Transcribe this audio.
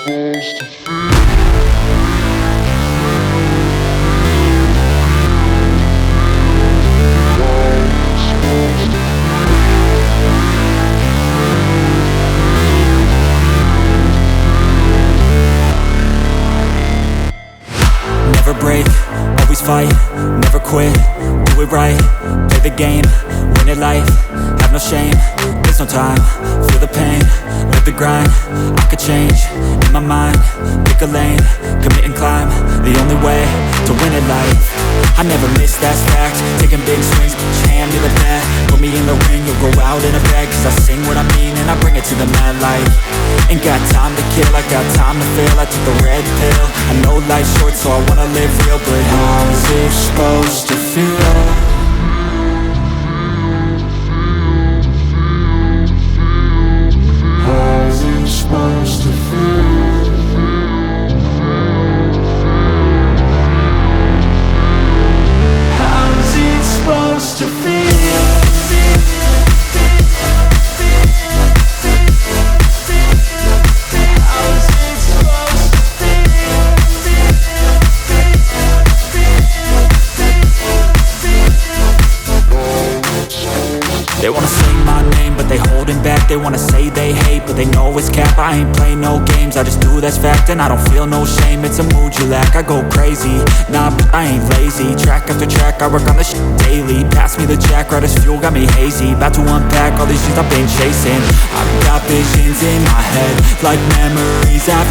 Never break, always fight, never quit, do it right, play the game, win it life, have no shame, there's no time, feel the pain, live the grind, I could change, in my mind, pick a lane, commit and climb, the only way to win it life. I never miss, that's fact, taking big swings, put your hand to the bat, put me in the ring, you'll go out in a bag, cause I sing what I mean and I bring it to the mad light. Ain't got time to kill, I got time to feel, I took the red pill, I know life's short so I wanna live real, but how's it supposed to feel? How's it supposed to feel? How's it supposed to feel? They wanna say my name, but they holding back. They wanna say they hate, but they know it's cap. I ain't play no games, I just do that's fact. And I don't feel no shame, it's a mood you lack. I go crazy, nah, but I ain't lazy. Track after track, I work on this shit daily. Pass me the jack, right as fuel, got me hazy. About to unpack all these things I've been chasing. I've got visions in my head, like memories I've